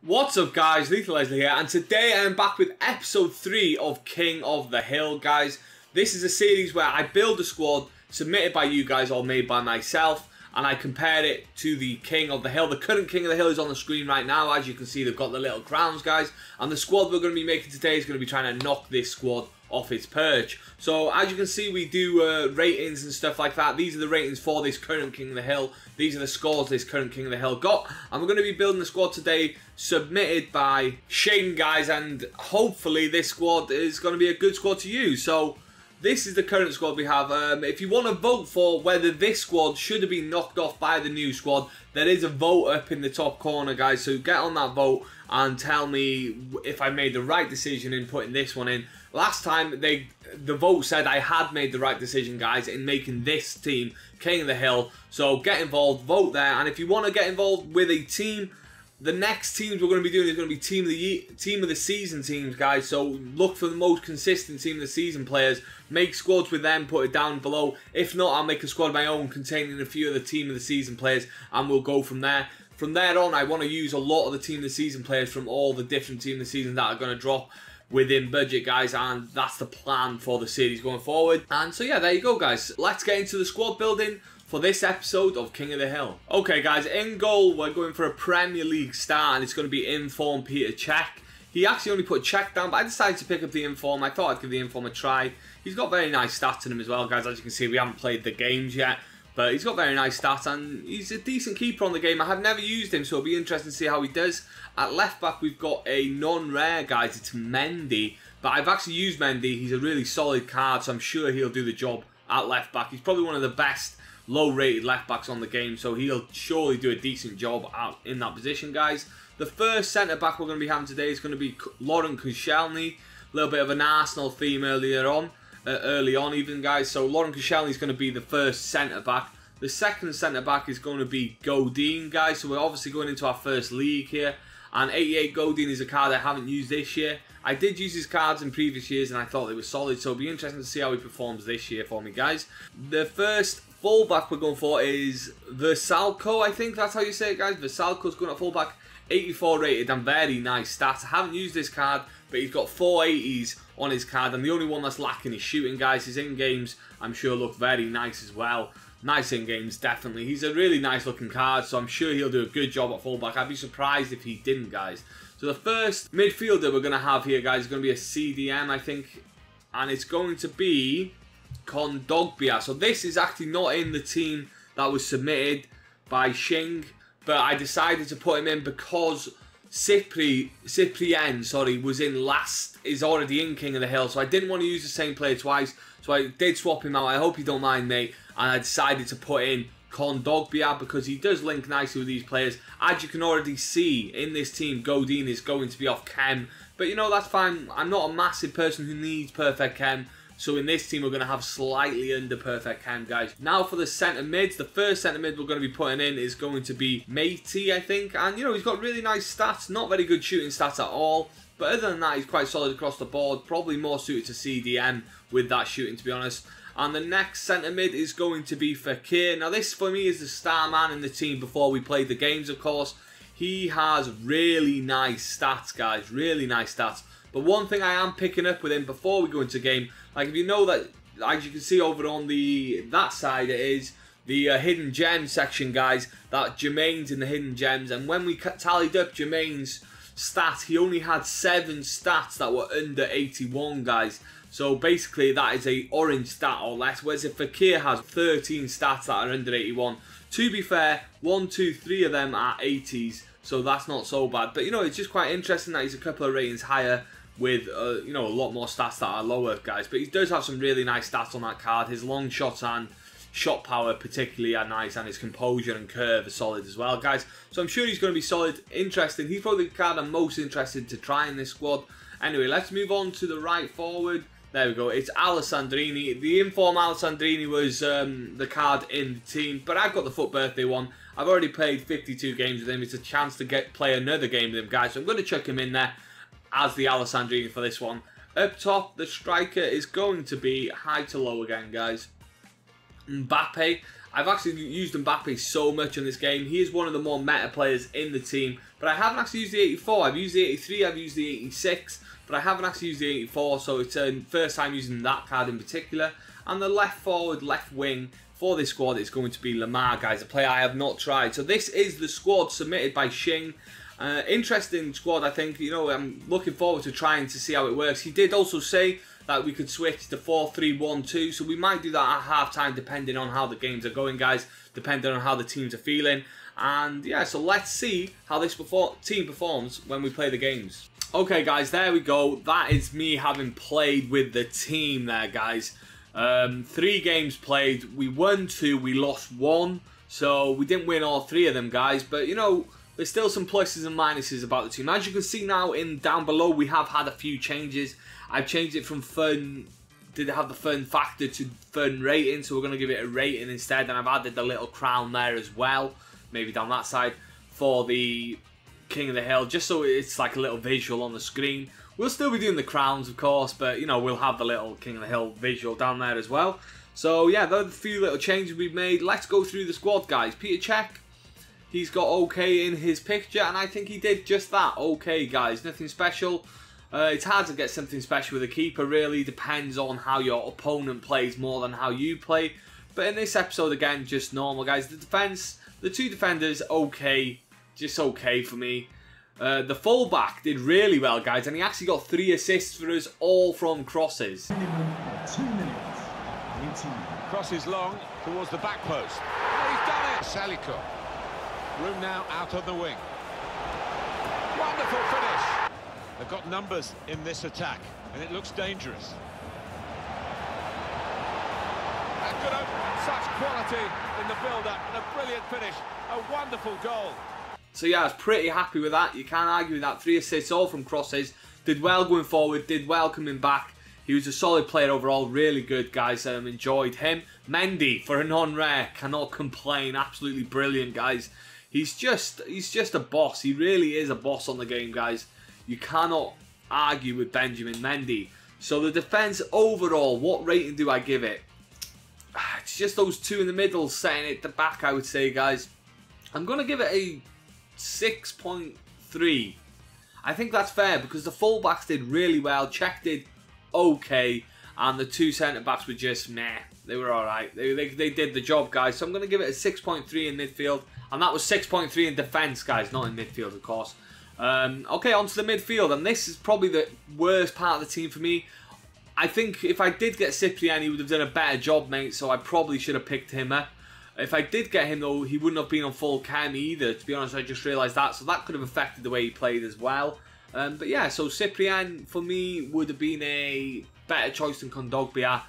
What's up guys, Lethal Leslie here, and today I am back with episode 3 of King of the Hill, guys. This is a series where I build a squad submitted by you guys or made by myself, and I compare it to the King of the Hill. The current King of the Hill is on the screen right now. As you can see, they've got the little crowns, guys, and the squad we're going to be making today is going to be trying to knock this squad off its perch. So as you can see, we do ratings and stuff like that. These are the ratings for this current King of the Hill. These are the scores this current King of the Hill got, and we're going to be building the squad today submitted by Shane, guys, and hopefully this squad is going to be a good squad to use. So this is the current squad we have. If you want to vote for whether this squad should have been knocked off by the new squad, there is a vote up in the top corner, guys, so get on that vote and tell me if I made the right decision in putting this one in. Last time, the vote said I had made the right decision, guys, in making this team King of the Hill. So get involved, vote there, and if you want to get involved with a team, the next teams we're going to be doing is going to be team of the season teams, guys. So look for the most consistent team of the season players. Make squads with them, put it down below. If not, I'll make a squad of my own containing a few of the team of the season players, and we'll go from there. From there on, I want to use a lot of the team of the season players from all the different team of the season that are going to drop within budget, guys, and that's the plan for the series going forward. And so yeah, there you go, guys. Let's get into the squad building for this episode of King of the Hill. Okay, guys, in goal, we're going for a Premier League star, and it's going to be Inform Peter Cech. He actually only put Cech down, but I decided to pick up the Inform. I thought I'd give the Inform a try. He's got very nice stats in him as well, guys. As you can see, we haven't played the games yet, but he's got very nice stats, and he's a decent keeper on the game. I have never used him, so it'll be interesting to see how he does. At left back, we've got a non-rare, guys. It's Mendy, but I've actually used Mendy. He's a really solid card, so I'm sure he'll do the job at left back. He's probably one of the best low-rated left backs on the game, so he'll surely do a decent job out in that position, guys. The first centre back we're going to be having today is going to be Laurent Koscielny. A little bit of an Arsenal theme early on even, guys. So Laurent Koscielny is going to be the first centre back. The second centre back is going to be Godin, guys. So we're obviously going into our first league here. And 88 Godin is a card I haven't used this year. I did use his cards in previous years, and I thought they were solid. So it'll be interesting to see how he performs this year for me, guys. The first fullback we're going for is Versalco, I think that's how you say it, guys. Versalco's going at fullback, 84 rated and very nice stats. I haven't used this card, but he's got 4 80s on his card, and the only one that's lacking is shooting, guys. His in-games, I'm sure, look very nice as well. Nice in-games, definitely. He's a really nice looking card, so I'm sure he'll do a good job at fullback. I'd be surprised if he didn't, guys. So the first midfielder we're going to have here, guys, is going to be a CDM, I think, and it's going to be Kondogbia. So this is actually not in the team that was submitted by Shing, but I decided to put him in because Cyprien, sorry, was in last, is already in King of the Hill, so I didn't want to use the same player twice, so I did swap him out. I hope you don't mind, mate, and I decided to put in Kondogbia because he does link nicely with these players. As you can already see in this team, Godin is going to be off chem, but you know, that's fine. I'm not a massive person who needs perfect chem. So in this team, we're going to have slightly under perfect chem, guys. Now for the centre mids. The first centre mid we're going to be putting in is going to be Matey, I think. And, you know, he's got really nice stats. Not very good shooting stats at all. But other than that, he's quite solid across the board. Probably more suited to CDM with that shooting, to be honest. And the next centre mid is going to be Fekir. Now this, for me, is the star man in the team before we played the games, of course. He has really nice stats, guys. Really nice stats. But one thing I am picking up with him before we go into game, like if you know that, as you can see over on that side, it is the hidden gem section, guys, that Jermaine's in the hidden gems. And when we tallied up Jermaine's stats, he only had 7 stats that were under 81, guys. So basically that is a orange stat or less, whereas if Fekir has 13 stats that are under 81. To be fair, 1, 2, 3 of them are 80s, so that's not so bad. But you know, it's just quite interesting that he's a couple of ratings higher with, you know, a lot more stats that are lower, guys. But he does have some really nice stats on that card. His long shots and shot power particularly are nice, and his composure and curve are solid as well, guys. So I'm sure he's going to be solid, interesting. He's probably the card I'm most interested to try in this squad. Anyway, let's move on to the right forward. There we go. It's Alessandrini. The Inform Alessandrini was the card in the team, but I've got the FUT birthday one. I've already played 52 games with him. It's a chance to play another game with him, guys. So I'm going to chuck him in there as the Alessandrini for this one. Up top, the striker is going to be high to low again, guys. Mbappe. I've actually used Mbappe so much in this game. He is one of the more meta players in the team. But I haven't actually used the 84. I've used the 83, I've used the 86. But I haven't actually used the 84. So it's the first time using that card in particular. And the left forward, left wing for this squad is going to be Lamar, guys. A player I have not tried. So this is the squad submitted by Shing. Interesting squad, I think. You know, I'm looking forward to trying to see how it works. He did also say that we could switch to 4-3-1-2, so we might do that at half-time depending on how the games are going, guys, depending on how the teams are feeling. And yeah, so let's see how this team performs when we play the games. Okay, guys, there we go. That is me having played with the team there, guys. 3 games played. We won 2, we lost 1, so we didn't win all 3 of them, guys. But, you know, there's still some pluses and minuses about the team. As you can see now down below, we have had a few changes. I've changed it from fun, did it have the fun factor, to fun rating, so we're going to give it a rating instead. And I've added the little crown there as well, maybe down that side, for the King of the Hill, just so it's like a little visual on the screen. We'll still be doing the crowns, of course, but, you know, we'll have the little King of the Hill visual down there as well. So, yeah, those are the few little changes we've made. Let's go through the squad, guys. Peter Cech, he's got okay in his picture, and I think he did just that. Okay, guys, nothing special. It's hard to get something special with a keeper, really. Depends on how your opponent plays more than how you play. But in this episode, again, just normal, guys. The defense, the 2 defenders, okay. Just okay for me. The fullback did really well, guys. And he actually got 3 assists for us, all from crosses. 2 minutes. 18. Crosses long towards the back post. Oh, he's done it! Salico. Room now out on the wing. Wonderful finish. They've got numbers in this attack, and it looks dangerous. A good open, such quality in the build-up, and a brilliant finish. A wonderful goal. So yeah, I was pretty happy with that. You can't argue with that. 3 assists, all from crosses. Did well going forward, did well coming back. He was a solid player overall, really good, guys. Enjoyed him. Mendy, for a non-rare, cannot complain. Absolutely brilliant, guys. He's just a boss. He really is a boss on the game, guys. You cannot argue with Benjamin Mendy. So the defense overall, what rating do I give it? It's just those 2 in the middle setting it the back, I would say, guys. I'm going to give it a 6.3. I think that's fair because the fullbacks did really well. Cech did okay. And the 2 centre-backs were just meh. They were alright. They did the job, guys. So I'm going to give it a 6.3 in midfield. And that was 6.3 in defence, guys. Not in midfield, of course. Okay, on to the midfield, and this is probably the worst part of the team for me. I think if I did get Cyprian, he would have done a better job, mate, so I probably should have picked him up. If I did get him, though, he wouldn't have been on full chem either, to be honest. I just realised that, so that could have affected the way he played as well. But yeah, so Cyprian, for me, would have been a better choice than Kondogbia.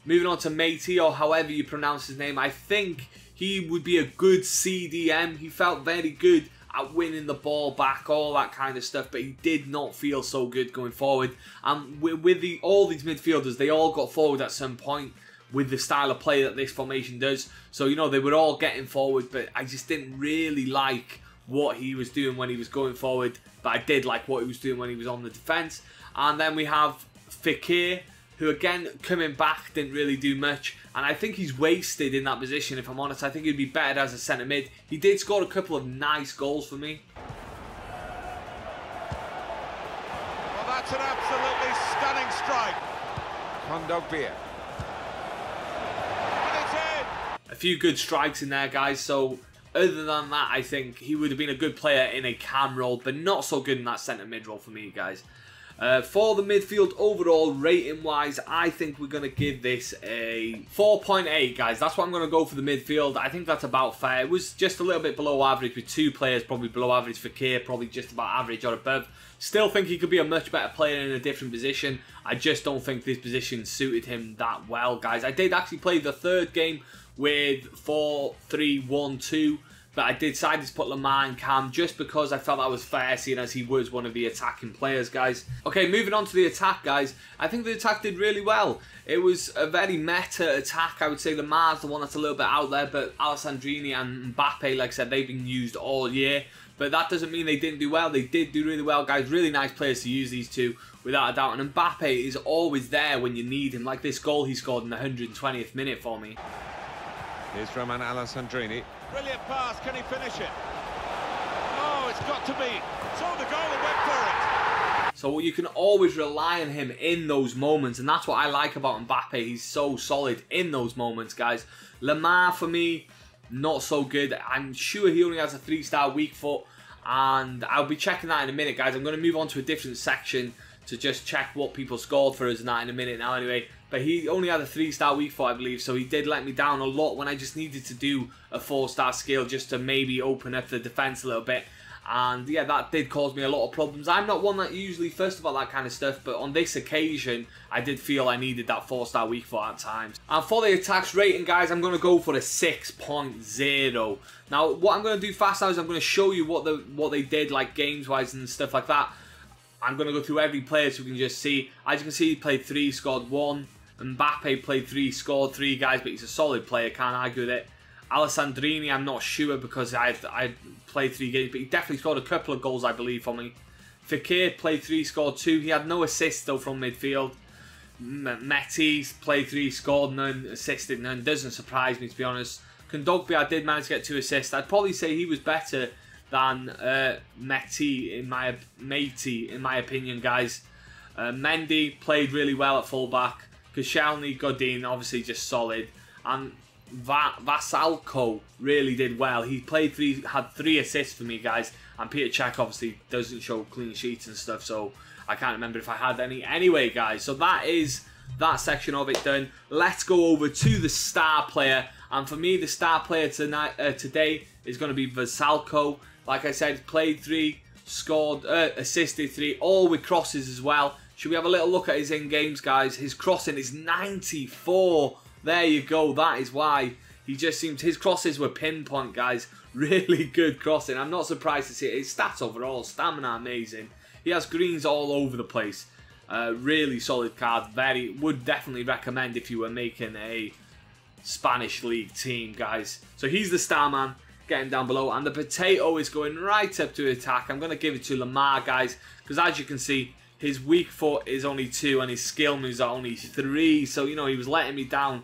Moving on to Matey, or however you pronounce his name, I think he would be a good CDM. He felt very good at winning the ball back, all that kind of stuff, but he did not feel so good going forward. And with all these midfielders, they all got forward at some point with the style of play that this formation does. So, you know, they were all getting forward, but I just didn't really like what he was doing when he was going forward, but I did like what he was doing when he was on the defence. And then we have Fekir, who again, coming back, didn't really do much. And I think he's wasted in that position, if I'm honest. I think he'd be better as a centre mid. He did score a couple of nice goals for me. Well, that's an absolutely stunning strike. Kondogbia. And it's in! A few good strikes in there, guys. So, other than that, I think he would have been a good player in a cam role, but not so good in that centre mid role for me, guys. For the midfield overall, rating-wise, I think we're going to give this a 4.8, guys. That's what I'm going to go for the midfield. I think that's about fair. It was just a little bit below average with 2 players, probably below average for Fekir, probably just about average or above. Still think he could be a much better player in a different position. I just don't think this position suited him that well, guys. I did actually play the 3rd game with 4-3-1-2. But I did decide to put Lamar in cam just because I felt that was fair, seeing as he was one of the attacking players, guys. Okay, moving on to the attack, guys. I think the attack did really well. It was a very meta attack. I would say Lamar's the one that's a little bit out there, but Alessandrini and Mbappe, like I said, they've been used all year. But that doesn't mean they didn't do well. They did do really well, guys. Really nice players to use, these 2, without a doubt. And Mbappe is always there when you need him, like this goal he scored in the 120th minute for me. Here's Roman Alessandrini. Brilliant pass, can he finish it? Oh, it's got to be. Saw the goal and went for it. So you can always rely on him in those moments, and that's what I like about Mbappe. He's so solid in those moments, guys. Lamar, for me, not so good. I'm sure he only has a 3-star weak foot, and I'll be checking that in a minute, guys. I'm going to move on to a different section to just check what people scored for us and that in a minute now anyway. But he only had a 3-star weak foot, I believe, so he did let me down a lot when I just needed to do a 4-star skill just to maybe open up the defense a little bit. And yeah, that did cause me a lot of problems. I'm not one that usually fussed about that kind of stuff, but on this occasion, I did feel I needed that 4-star weak foot at times. And for the attacks rating, guys, I'm going to go for a 6.0. Now, what I'm going to do fast now is I'm going to show you what they did, like games-wise and stuff like that. I'm going to go through every player so we can just see. As you can see, he played 3, scored 1. Mbappe played 3, scored 3, guys, but he's a solid player, can't argue with it. Alessandrini, I'm not sure because I played 3 games, but he definitely scored a couple of goals, I believe, for me. Fekir played 3, scored 2. He had no assists, though, from midfield. Metis played 3, scored none, assisted none. Doesn't surprise me, to be honest. Kondogbia, I did manage to get 2 assists. I'd probably say he was better than Meti, in my opinion, guys. Mendy played really well at fullback. Koscielny, Godin, obviously just solid. And Vasalko really did well. He played had 3 assists for me, guys. And Peter Cech obviously doesn't show clean sheets and stuff, so I can't remember if I had any. Anyway, guys, so that is that section of it done. Let's go over to the star player. And for me, the star player today is going to be Vasalko. Like I said, played 3, scored, assisted 3, all with crosses as well. Should we have a little look at his in-games, guys? His crossing is 94. There you go. That is why he just seems... His crosses were pinpoint, guys. Really good crossing. I'm not surprised to see it. His stats overall, stamina amazing. He has greens all over the place. Really solid card. Would definitely recommend if you were making a Spanish League team, guys. So he's the star man. Get him down below. And the potato is going right up to attack. I'm going to give it to Lamar, guys. Because as you can see, his weak foot is only 2 and his skill moves are only 3. So, you know, he was letting me down.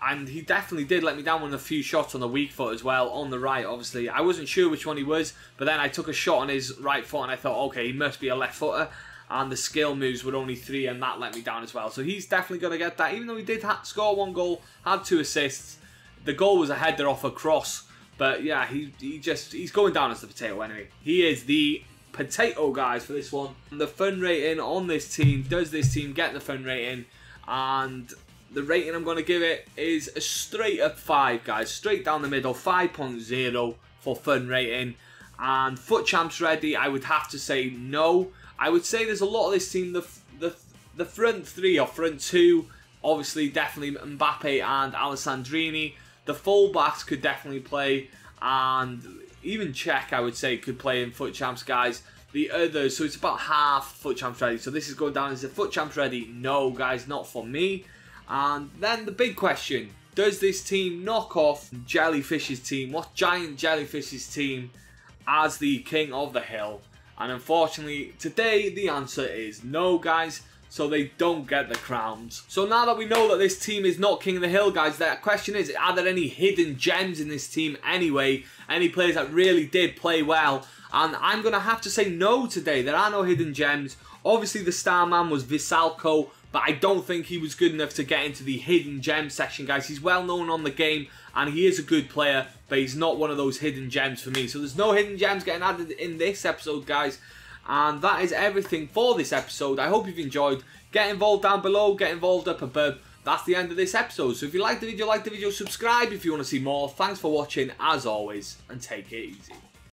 And he definitely did let me down with a few shots on the weak foot as well. On the right, obviously. I wasn't sure which one he was. But then I took a shot on his right foot and I thought, okay, he must be a left footer. And the skill moves were only 3 and that let me down as well. So he's definitely going to get that. Even though he did score 1 goal, had 2 assists. The goal was a header off a cross. But yeah, he's going down as the potato anyway. He is the potato, guys, for this one. And the fun rating on this team, does this team get the fun rating? And the rating I'm going to give it is a straight up 5, guys. Straight down the middle, 5.0 for fun rating. And FUT Champs ready, I would have to say no. I would say there's a lot of this team, the front 3 or front 2, obviously definitely Mbappe and Alessandrini. The fullbacks could definitely play, and even Cech, I would say, could play in FUT Champs, guys. The others, so it's about half FUT Champs ready. So this is going down as a FUT Champs ready. No, guys, not for me. And then the big question, does this team knock off Jellyfish's team? What giant Jellyfish's team as the king of the hill? And unfortunately, today, the answer is no, guys. So they don't get the crowns. So now that we know that this team is not king of the hill, guys, the question is, are there any hidden gems in this team anyway? Any players that really did play well? And I'm going to have to say no today. There are no hidden gems. Obviously, the star man was Vasalko, but I don't think he was good enough to get into the hidden gem section, guys. He's well known on the game, and he is a good player, but he's not one of those hidden gems for me. So there's no hidden gems getting added in this episode, guys. And that is everything for this episode. I hope you've enjoyed. Get involved down below, get involved up above. That's the end of this episode. So if you like the video, subscribe if you want to see more. Thanks for watching, as always, and take it easy.